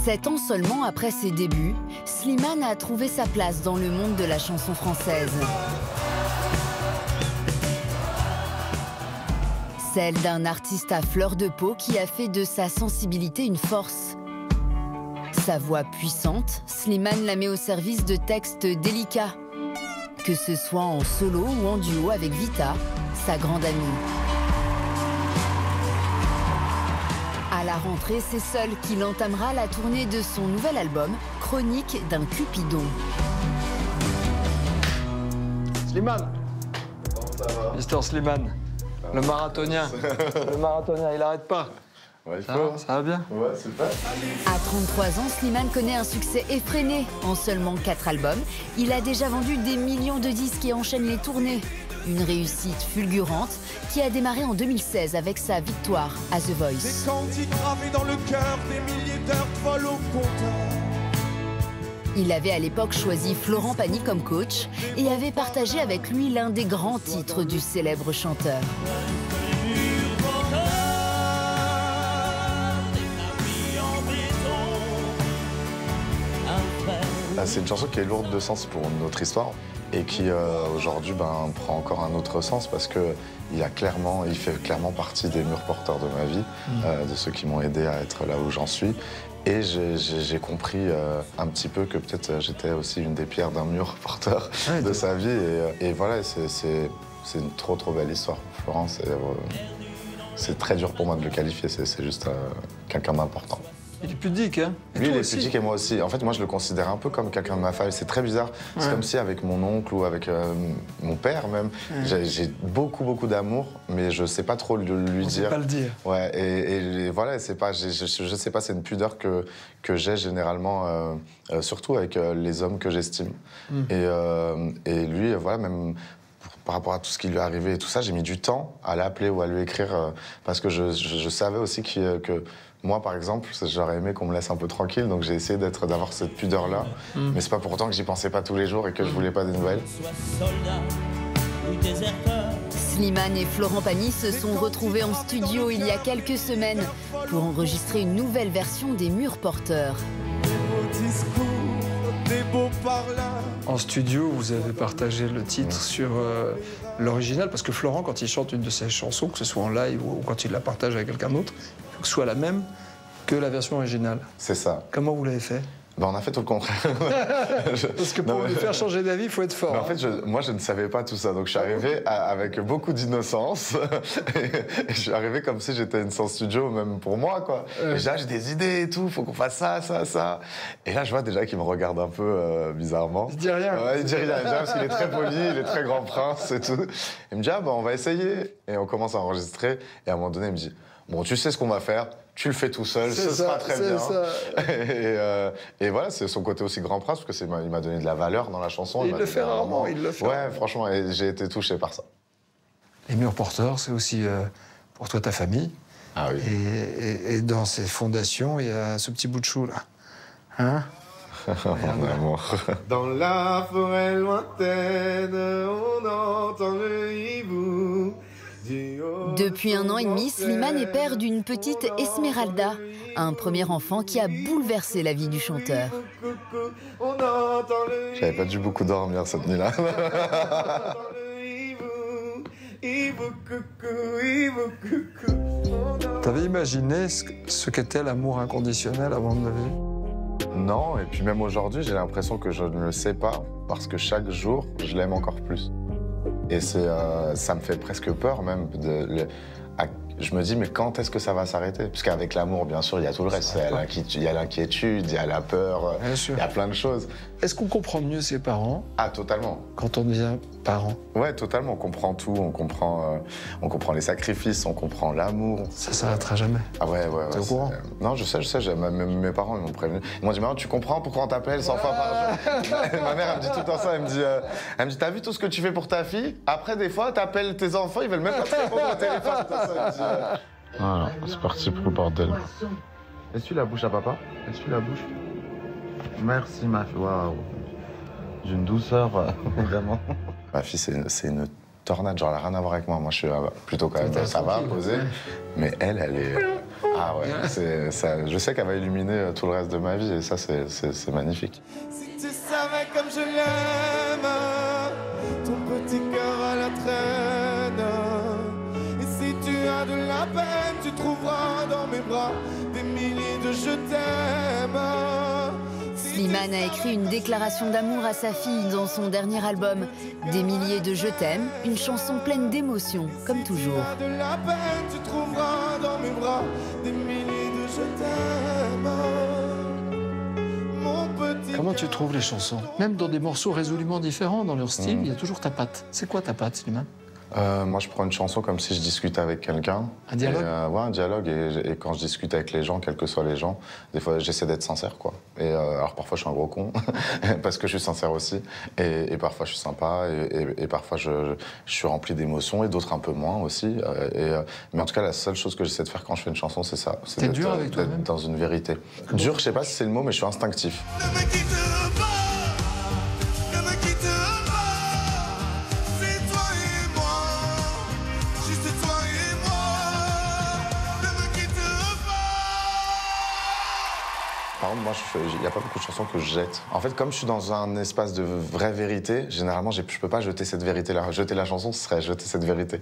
7 ans seulement après ses débuts, Slimane a trouvé sa place dans le monde de la chanson française. Celle d'un artiste à fleur de peau qui a fait de sa sensibilité une force. Sa voix puissante, Slimane la met au service de textes délicats, que ce soit en solo ou en duo avec Vita, sa grande amie. À la rentrée, c'est seul qu'il entamera la tournée de son nouvel album, Chronique d'un Cupidon. Slimane. Comment ça va? Mister Slimane, le marathonien. Le marathonien, il arrête pas. Ouais, Ça va bien? Ouais, super. À 33 ans, Slimane connaît un succès effréné. En seulement 4 albums, il a déjà vendu des millions de disques et enchaîne les tournées. Une réussite fulgurante qui a démarré en 2016 avec sa victoire à The Voice. Des cantiques gravés dans le cœur, des milliers d'heures de vol au compteur. Il avait à l'époque choisi Florent Pagny comme coach et avait partagé avec lui l'un des grands titres du célèbre chanteur. C'est une chanson qui est lourde de sens pour notre histoire et qui aujourd'hui prend encore un autre sens parce que il fait clairement partie des murs porteurs de ma vie, de ceux qui m'ont aidé à être là où j'en suis. Et j'ai compris un petit peu que peut-être j'étais aussi une des pierres d'un mur porteur de sa vie. Et voilà, c'est une trop belle histoire. Florence, c'est très dur pour moi de le qualifier, c'est juste quelqu'un d'important. Il est pudique, hein? Lui, il est pudique et moi aussi. En fait, moi, je le considère un peu comme quelqu'un de ma famille. C'est très bizarre. C'est comme si avec mon oncle ou avec mon père même, j'ai beaucoup d'amour, mais je sais pas trop lui dire. Sait pas le dire. Ouais, et voilà, c'est pas, je sais pas, c'est une pudeur que j'ai généralement, surtout avec les hommes que j'estime. Et lui, voilà, même par rapport à tout ce qui lui est arrivé et tout ça, j'ai mis du temps à l'appeler ou à lui écrire parce que je savais aussi que moi, par exemple, j'aurais aimé qu'on me laisse un peu tranquille, donc j'ai essayé d'avoir cette pudeur-là. Mais c'est pas pour autant que j'y pensais pas tous les jours et que je voulais pas des nouvelles. Slimane et Florent Pagny se sont retrouvés en studio il y a quelques semaines pour enregistrer une nouvelle version des Murs porteurs. En studio, vous avez partagé le titre sur l'original, parce que Florent, quand il chante une de ses chansons, que ce soit en live ou quand il la partage avec quelqu'un d'autre, il faut que ce soit la même que la version originale. C'est ça. Comment vous l'avez fait? On a fait tout le contraire. Parce que pour lui faire changer d'avis, il faut être fort. Mais en fait, moi, je ne savais pas tout ça. Donc, je suis arrivé avec beaucoup d'innocence. Et je suis arrivé comme si j'étais une séance studio, même pour moi, quoi. Et j'ai des idées et tout, faut qu'on fasse ça. Et là, je vois déjà qu'il me regarde un peu bizarrement. Il dit rien. Ouais, il dit rien parce qu'il est très poli, il est très grand prince et tout. Il me dit, on va essayer. Et on commence à enregistrer. Et à un moment donné, il me dit, bon, tu sais ce qu'on va faire. Tu le fais tout seul, ce sera très bien. Et voilà, c'est son côté aussi grand prince, parce qu'il m'a donné de la valeur dans la chanson. Il le fait rarement, il le fait. Ouais, franchement, et j'ai été touché par ça. Les Murs porteurs, c'est aussi pour toi ta famille. Ah oui. Et dans ces fondations, il y a ce petit bout de chou là. Hein? Mon amour. Dans la forêt lointaine, on entend le hibou. Depuis 1 an et demi, Slimane est père d'une petite Esmeralda, un premier enfant qui a bouleversé la vie du chanteur. J'avais pas dû beaucoup dormir cette nuit-là. T'avais imaginé ce qu'était l'amour inconditionnel avant de le vivre? Non, et puis même aujourd'hui, j'ai l'impression que je ne le sais pas, parce que chaque jour, je l'aime encore plus. Et ça me fait presque peur même. Je me dis, mais quand est-ce que ça va s'arrêter? Parce qu'avec l'amour, bien sûr, il y a tout le reste. Il y a l'inquiétude, il y a la peur, il y a plein de choses. Est-ce qu'on comprend mieux ses parents? Ah, totalement. Quand on devient parent? Ouais, totalement. On comprend tout. On comprend les sacrifices, on comprend l'amour. Ça s'arrêtera jamais. Ah ouais. T'es au courant? Non, je sais. Même mes parents m'ont prévenu. Ils m'ont dit, mais tu comprends pourquoi on t'appelle 100 fois par jour? Ma mère, elle me dit tout le temps ça. Elle me dit, t'as vu tout ce que tu fais pour ta fille? Après, des fois, t'appelles tes enfants, ils veulent même pas te répondre au téléphone. Voilà, c'est parti pour le bordel. Essuie la bouche à papa. Essuie la bouche. Merci, ma fille. Waouh. D'une douceur, vraiment. Ma fille, c'est une tornade. Genre, elle n'a rien à voir avec moi. Moi, je suis plutôt quand même, ça va, posé. Mais elle est... Ah ouais, je sais qu'elle va illuminer tout le reste de ma vie et ça, c'est magnifique. Si tu savais comme je l'aime, ton petit cœur à la traîne. Et si tu as de la peine, tu trouveras dans mes bras des milliers de je t'aime. Slimane a écrit une déclaration d'amour à sa fille dans son dernier album. Des milliers de je t'aime, une chanson pleine d'émotions, comme toujours. Si tu as de la peine, tu trouveras dans mes bras des milliers de je t'aime. Mon petit Comment tu trouves les chansons? Même dans des morceaux résolument différents dans leur style, il y a toujours ta patte. C'est quoi ta patte, Slimane? Moi, je prends une chanson comme si je discutais avec quelqu'un. Un dialogue? Ouais, un dialogue. Et quand je discute avec les gens, quels que soient les gens, des fois, j'essaie d'être sincère, quoi. Et alors, parfois, je suis un gros con, parce que je suis sincère aussi. Et parfois, je suis sympa. Et parfois, je suis rempli d'émotions. Et d'autres, un peu moins aussi. Mais en tout cas, la seule chose que j'essaie de faire quand je fais une chanson, c'est ça. T'es dur avec toi-même? D'être dans une vérité. Dur, je sais pas si c'est le mot, mais je suis instinctif. Ne me quitte pas, ne me quitte pas. C'est toi et moi, juste toi et moi. Ne me quitte pas. Par contre, moi, il n'y a pas beaucoup de chansons que je jette. En fait, comme je suis dans un espace de vraie vérité, généralement, je peux pas jeter cette vérité-là. Jeter la chanson, ce serait jeter cette vérité.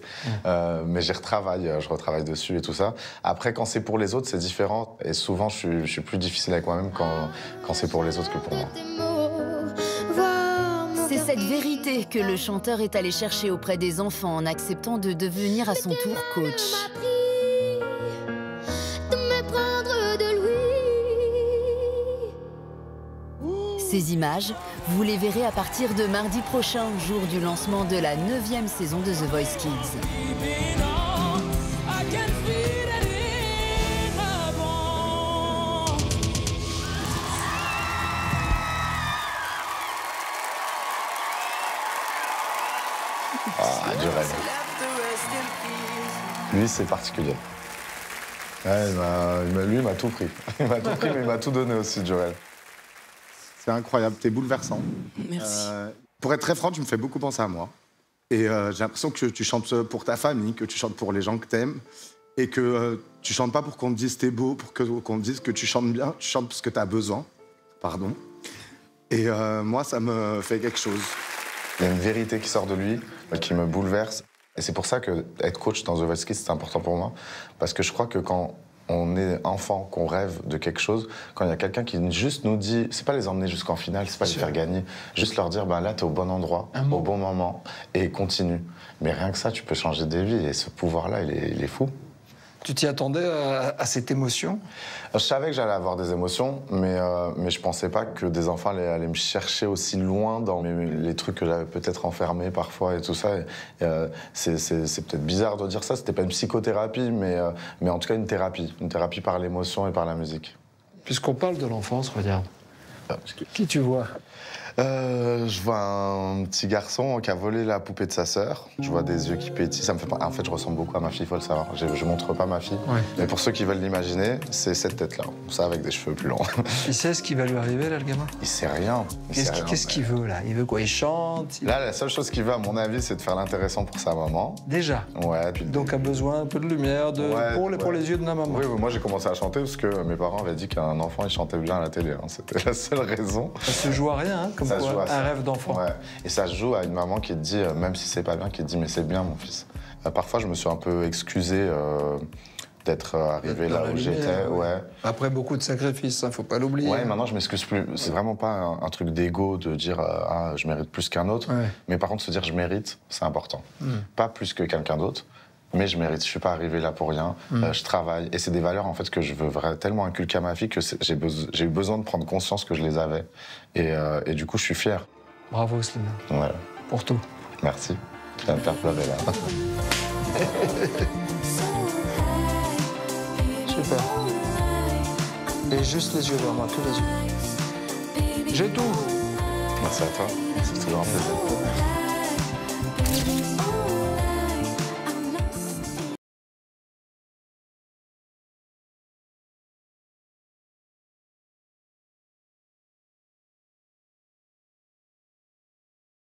Mais j'y retravaille, je retravaille dessus et tout ça. Après, quand c'est pour les autres, c'est différent. Et souvent, je suis plus difficile avec moi-même quand c'est pour les autres que pour moi. C'est cette vérité que le chanteur est allé chercher auprès des enfants en acceptant de devenir à son tour coach. Ces images, vous les verrez à partir de mardi prochain, jour du lancement de la 9e saison de The Voice Kids. Ah, du rêve. Lui, c'est particulier. Ouais, lui, il m'a tout pris. Il m'a tout pris, mais il m'a tout donné aussi, Jurel. C'est incroyable, t'es bouleversant. Merci. Pour être très franc, tu me fais beaucoup penser à moi. Et j'ai l'impression que tu chantes pour ta famille, que tu chantes pour les gens que t'aimes. Et que tu chantes pas pour qu'on te dise t'es beau, pour qu'on te dise que tu chantes bien. Tu chantes parce que t'as besoin. Pardon. Et moi, ça me fait quelque chose. Il y a une vérité qui sort de lui, qui me bouleverse. Et c'est pour ça que être coach dans The Voice Kids, c'est important pour moi. Parce que je crois que quand on est enfant, qu'on rêve de quelque chose, quand il y a quelqu'un qui juste nous dit, c'est pas les emmener jusqu'en finale, c'est pas les faire gagner, juste leur dire, ben là, t'es au bon endroit, au bon moment, et continue. Mais rien que ça, tu peux changer des vies, et ce pouvoir-là, il est fou. Tu t'y attendais à cette émotion? Je savais que j'allais avoir des émotions, mais je pensais pas que des enfants allaient me chercher aussi loin dans les trucs que j'avais peut-être enfermés parfois et tout ça. C'est peut-être bizarre de dire ça, c'était pas une psychothérapie, mais en tout cas une thérapie par l'émotion et par la musique. Puisqu'on parle de l'enfance, regarde. Qui tu vois? Je vois un petit garçon qui a volé la poupée de sa sœur. Je vois des yeux qui pétillent. Ça me fait pas... En fait, je ressemble beaucoup à ma fille, il faut le savoir. Je montre pas ma fille. Ouais. Mais pour ceux qui veulent l'imaginer, c'est cette tête-là. Ça avec des cheveux plus longs. Il sait ce qui va lui arriver, là, le gamin? Il sait rien. Qu'est-ce qu'il veut, là? Il veut quoi? Il chante? Là, la seule chose qu'il veut, à mon avis, c'est de faire l'intéressant pour sa maman. Déjà? Ouais. Puis... Donc, a besoin un peu de lumière pour les yeux de ma maman. Oui, moi, j'ai commencé à chanter parce que mes parents avaient dit qu'un enfant, il chantait bien à la télé. Hein. C'était la seule raison. Ça se joue à rien, hein, comme ça quoi, un rêve d'enfant. Ouais. Et ça se joue à une maman qui te dit, même si c'est pas bien, qui te dit, mais c'est bien, mon fils. Parfois, je me suis un peu excusé d'être arrivé là où j'étais. Ouais. Après beaucoup de sacrifices, hein, faut pas l'oublier. Ouais, maintenant, je m'excuse plus. C'est vraiment pas un truc d'ego de dire, ah, je mérite plus qu'un autre. Ouais. Mais par contre, se dire, je mérite, c'est important. Pas plus que quelqu'un d'autre. Mais je mérite, je suis pas arrivé là pour rien, je travaille. Et c'est des valeurs en fait que je veux tellement inculquer à ma fille que j'ai eu besoin de prendre conscience que je les avais. Et du coup, je suis fier. Bravo, Slimane. Ouais. Pour tout. Merci. Je viens de faire pleurer là. Super. Et juste les yeux vers moi, tous les yeux. J'ai tout. Merci à toi. C'est toujours un plaisir.